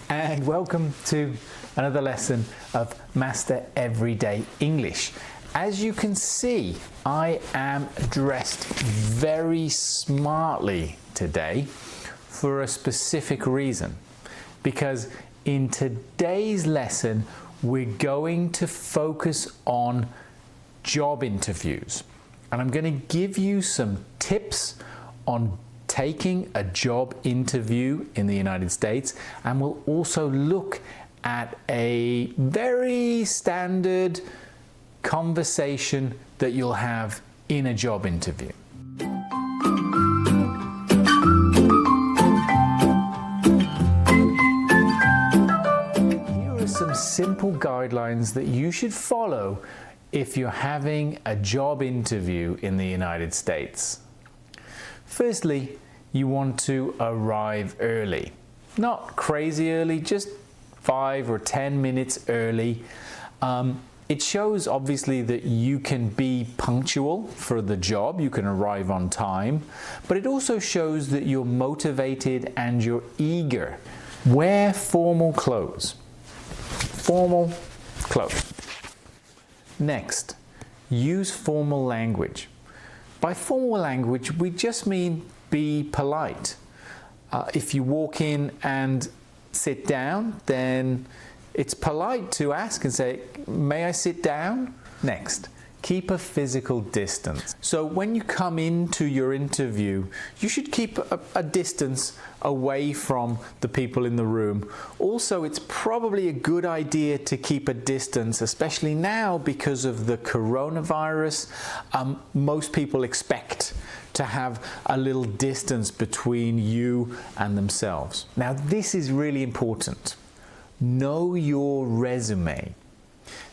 and welcome to another lesson of Master Everyday English. As you can see, I am dressed very smartly today for a specific reason, because in today's lesson we're going to focus on job interviews, and I'm going to give you some tips on taking a job interview in the United States, and we'll also look at a very standard conversation that you'll have in a job interview. Here are some simple guidelines that you should follow if you're having a job interview in the United States. Firstly, you want to arrive early. Not crazy early, just 5 or 10 minutes early. It shows obviously that you can be punctual for the job, you can arrive on time, but it also shows that you're motivated and you're eager. Wear formal clothes. Formal clothes. Next, use formal language. By formal language, we just mean be polite. If you walk in and sit down, then it's polite to ask and say, "May I sit down?" Next, keep a physical distance. So when you come into your interview, you should keep a distance away from the people in the room. Also, it's probably a good idea to keep a distance, especially now because of the coronavirus. Most people expect to have a little distance between you and themselves. Now, this is really important. Know your resume.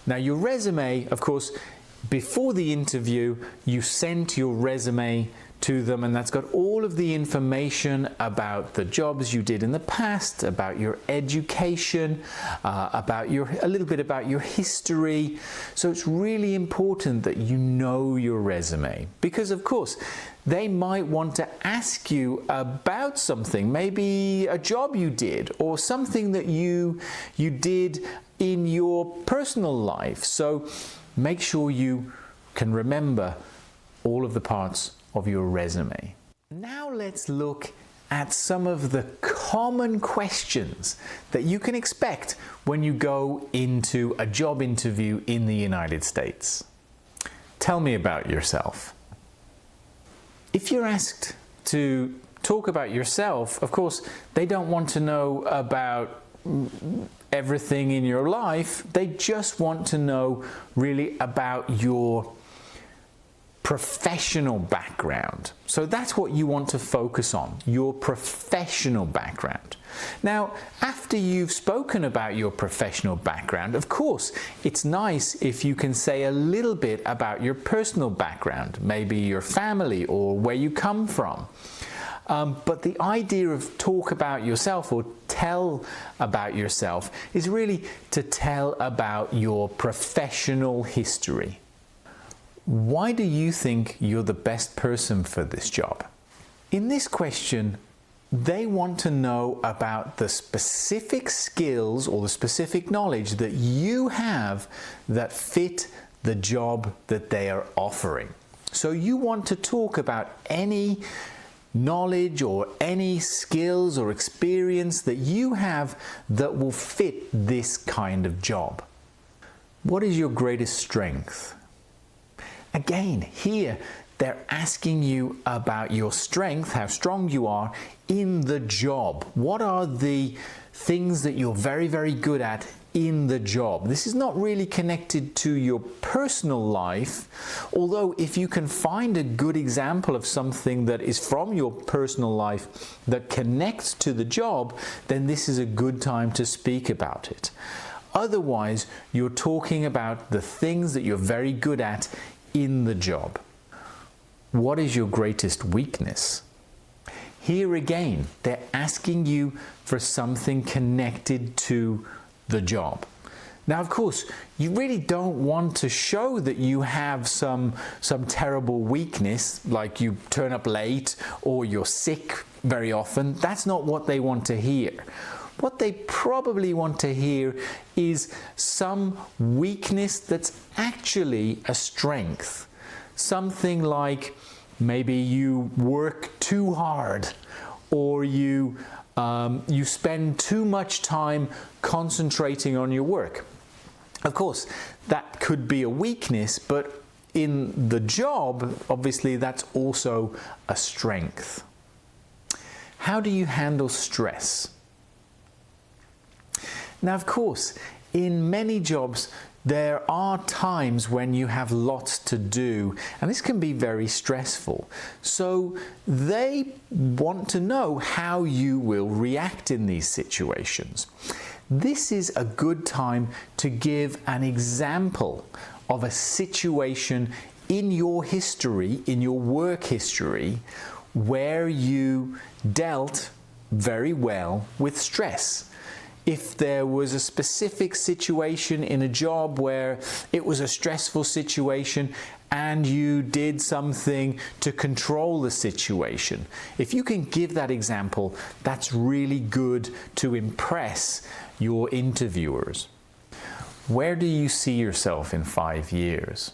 Now, your resume, of course, before the interview, you sent your resume to them, and that's got all of the information about the jobs you did in the past, about your education, a little bit about your history. So it's really important that you know your resume, because of course they might want to ask you about something, maybe a job you did or something that you did in your personal life. So make sure you can remember all of the parts of your resume. Now let's look at some of the common questions that you can expect when you go into a job interview in the United States. Tell me about yourself. If you're asked to talk about yourself, of course, they don't want to know about everything in your life. They just want to know really about your professional background. So that's what you want to focus on, your professional background. Now, after you've spoken about your professional background, of course, it's nice if you can say a little bit about your personal background, maybe your family or where you come from. But the idea of talk about yourself or tell about yourself is really to tell about your professional history. Why do you think you're the best person for this job? In this question, they want to know about the specific skills or the specific knowledge that you have that fit the job that they are offering. So you want to talk about any knowledge or any skills or experience that you have that will fit this kind of job. What is your greatest strength? Again, here they're asking you about your strength, how strong you are in the job. What are the things that you're very, very good at in the job? This is not really connected to your personal life, although if you can find a good example of something that is from your personal life that connects to the job, then this is a good time to speak about it. Otherwise, you're talking about the things that you're very good at in the job. What is your greatest weakness? Here again, they're asking you for something connected to the job. Now, of course, you really don't want to show that you have some terrible weakness, like you turn up late or you're sick very often. That's not what they want to hear. what they probably want to hear is some weakness that's actually a strength. Something like maybe you work too hard, or you spend too much time concentrating on your work. Of course, that could be a weakness, but in the job, obviously, that's also a strength. How do you handle stress? Now, of course, in many jobs, there are times when you have lots to do, and this can be very stressful. So they want to know how you will react in these situations. This is a good time to give an example of a situation in your history, in your work history, where you dealt very well with stress. If there was a specific situation in a job where it was a stressful situation and you did something to control the situation, if you can give that example, that's really good to impress your interviewers. Where do you see yourself in 5 years?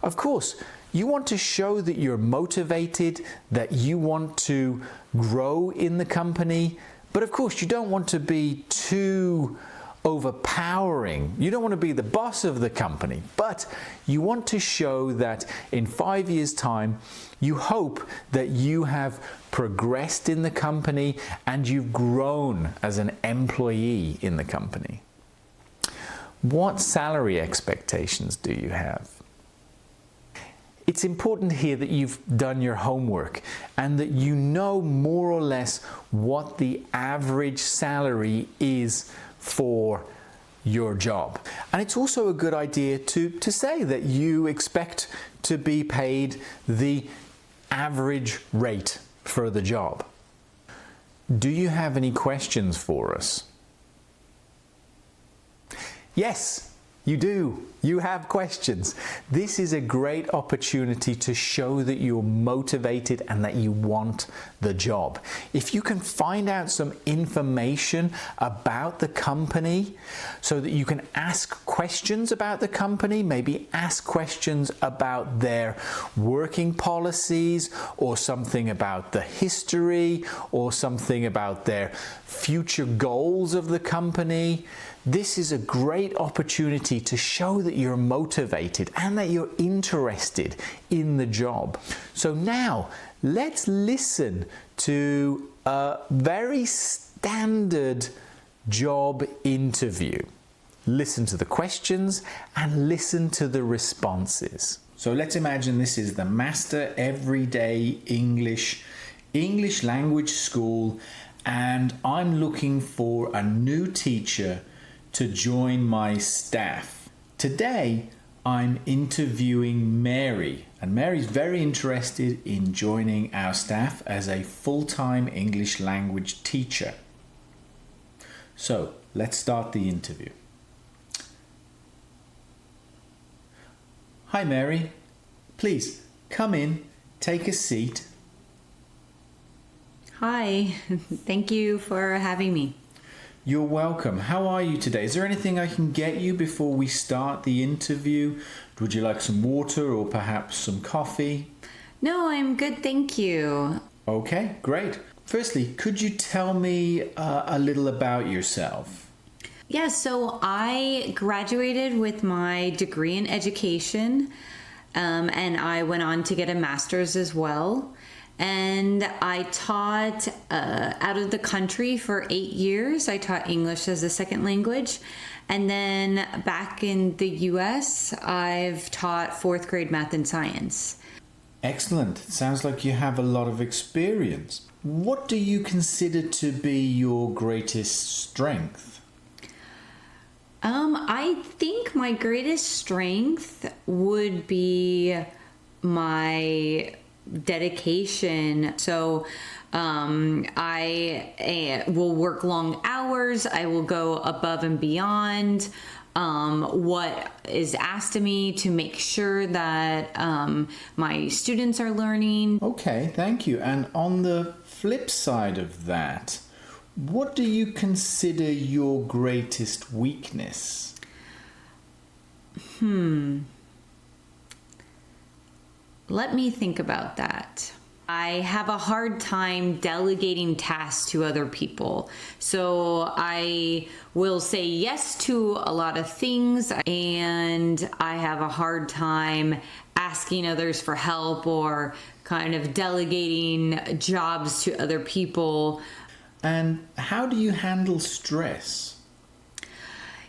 Of course, you want to show that you're motivated, that you want to grow in the company, but of course you don't want to be too overpowering. You don't want to be the boss of the company, but you want to show that in 5 years' time, you hope that you have progressed in the company and you've grown as an employee in the company. What salary expectations do you have? It's important here that you've done your homework and that you know more or less what the average salary is for your job. And it's also a good idea to say that you expect to be paid the average rate for the job. Do you have any questions for us? Yes, you do. You have questions. This is a great opportunity to show that you're motivated and that you want the job. If you can find out some information about the company so that you can ask questions about the company, maybe ask questions about their working policies or something about the history or something about their future goals of the company, this is a great opportunity to show that you're motivated and that you're interested in the job. So now let's listen to a very standard job interview. Listen to the questions and listen to the responses. So let's imagine this is the Master Everyday English Language School, and I'm looking for a new teacher to join my staff. Today, I'm interviewing Mary, and Mary's very interested in joining our staff as a full-time English language teacher. So, let's start the interview. Hi Mary, please come in, take a seat. Hi, thank you for having me. You're welcome. How are you today? Is there anything I can get you before we start the interview? Would you like some water or perhaps some coffee? No, I'm good, thank you. Okay, great. Firstly, could you tell me a little about yourself? Yeah, so I graduated with my degree in education, and I went on to get a master's as well. And I taught out of the country for 8 years. I taught English as a second language. And then back in the US, I've taught 4th grade math and science. Excellent. It sounds like you have a lot of experience. What do you consider to be your greatest strength? I think my greatest strength would be my dedication. So I will work long hours. I will go above and beyond what is asked of me to make sure that my students are learning. Okay, thank you. And on the flip side of that, what do you consider your greatest weakness? Let me think about that. I have a hard time delegating tasks to other people. So I will say yes to a lot of things, and I have a hard time asking others for help or kind of delegating jobs to other people. And how do you handle stress?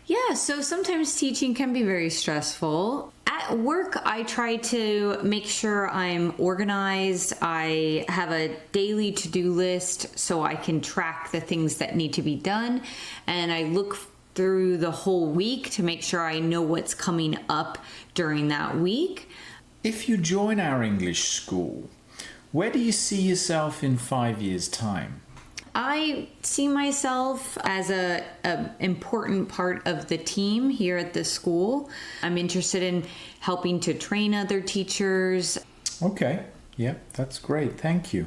Yeah, so sometimes teaching can be very stressful. At work, I try to make sure I'm organized. I have a daily to-do list so I can track the things that need to be done. And I look through the whole week to make sure I know what's coming up during that week. If you join our English school, where do you see yourself in 5 years' time? I see myself as a important part of the team here at the school. I'm interested in helping to train other teachers. Okay, yeah, that's great. Thank you.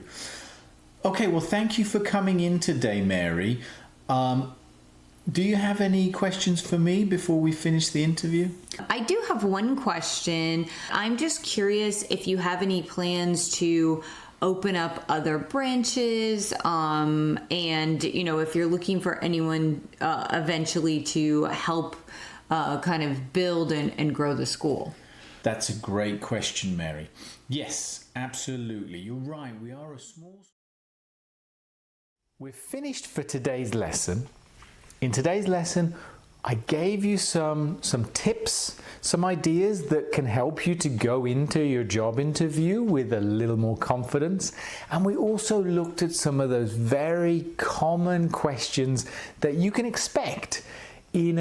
Okay, well, thank you for coming in today, Mary. Do you have any questions for me before we finish the interview? I do have one question. I'm just curious if you have any plans to open up other branches, and if you're looking for anyone eventually to help kind of build and grow the school. That's a great question, Mary. Yes, absolutely. You're right. We are a small... We're finished for today's lesson. In today's lesson, I gave you some tips, some ideas that can help you to go into your job interview with a little more confidence. And we also looked at some of those very common questions that you can expect in